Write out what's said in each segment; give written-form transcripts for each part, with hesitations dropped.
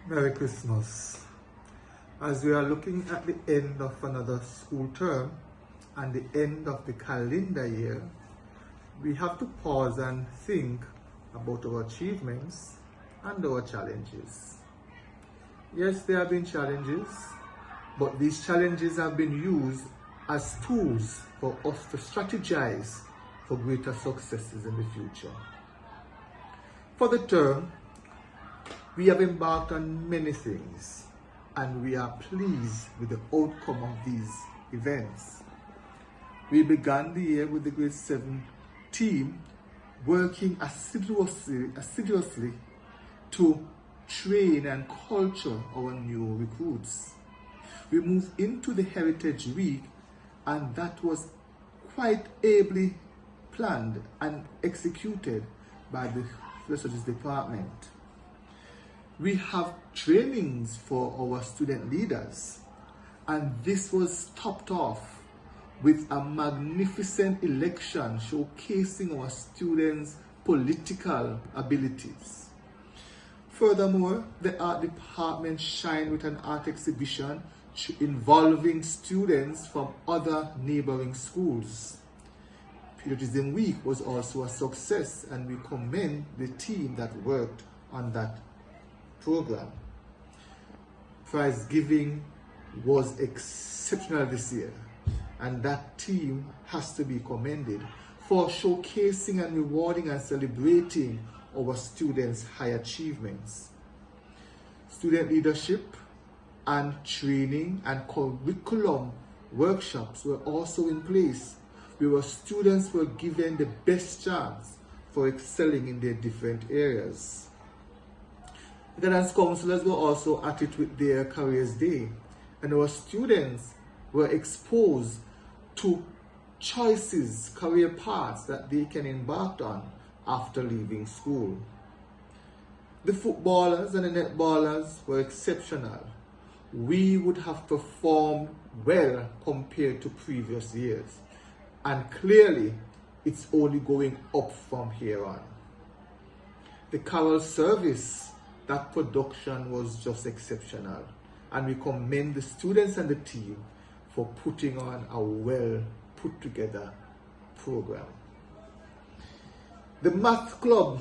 Merry Christmas. As we are looking at the end of another school term and the end of the calendar year, we have to pause and think about our achievements and our challenges. Yes, there have been challenges, but these challenges have been used as tools for us to strategize for greater successes in the future. For the term, we have embarked on many things, and we are pleased with the outcome of these events. We began the year with the grade 7 team working assiduously to train and culture our new recruits. We moved into the Heritage Week, and that was quite ably planned and executed by the Research Department. We have trainings for our student leaders, and this was topped off with a magnificent election showcasing our students' political abilities. Furthermore, the art department shined with an art exhibition involving students from other neighboring schools. Patriotism Week was also a success, and we commend the team that worked on that program. Prize giving was exceptional this year, and that team has to be commended for showcasing and rewarding and celebrating our students' high achievements. Student leadership and training and curriculum workshops were also in place, where our students were given the best chance for excelling in their different areas. The guidance counselors were also at it with their Careers Day, and our students were exposed to choices, career paths that they can embark on after leaving school. The footballers and the netballers were exceptional. We would have performed well compared to previous years, and clearly it's only going up from here on. The carol service, that production was just exceptional, and we commend the students and the team for putting on a well put together program. The math club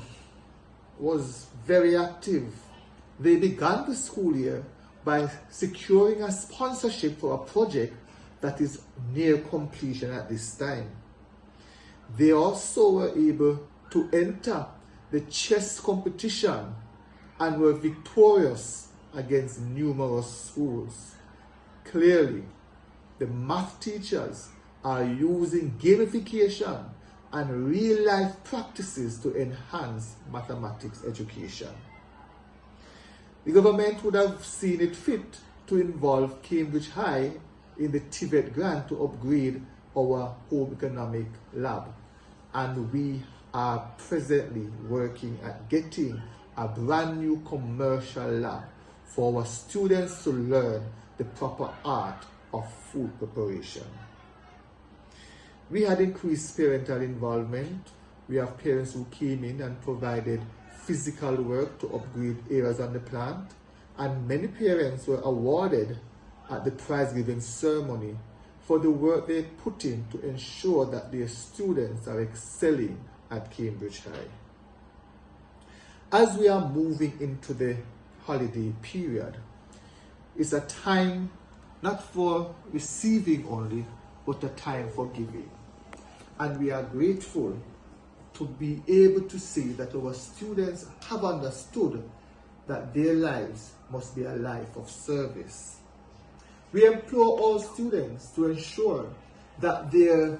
was very active. They began the school year by securing a sponsorship for a project that is near completion at this time. They also were able to enter the chess competition and were victorious against numerous schools. Clearly, the math teachers are using gamification and real-life practices to enhance mathematics education. The government would have seen it fit to involve Cambridge High in the Tibet grant to upgrade our home economic lab, and we are presently working at getting a brand new commercial lab for our students to learn the proper art of food preparation. We had increased parental involvement. We have parents who came in and provided physical work to upgrade areas on the plant, and many parents were awarded at the prize giving ceremony for the work they put in to ensure that their students are excelling at Cambridge High. As we are moving into the holiday period, it's a time not for receiving only, but a time for giving. And we are grateful to be able to see that our students have understood that their lives must be a life of service. We implore all students to ensure that their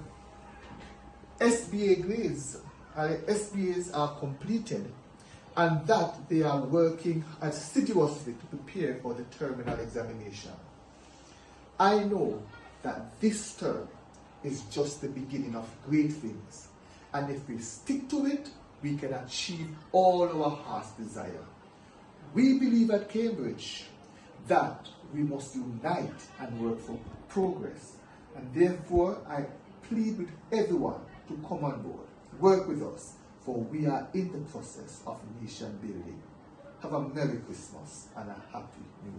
SBA grades and SBAs are completed, and that they are working assiduously to prepare for the terminal examination. I know that this term is just the beginning of great things, and if we stick to it, we can achieve all our heart's desire. We believe at Cambridge that we must unite and work for progress, and therefore I plead with everyone to come on board, work with us, for we are in the process of nation building. have a Merry Christmas and a Happy New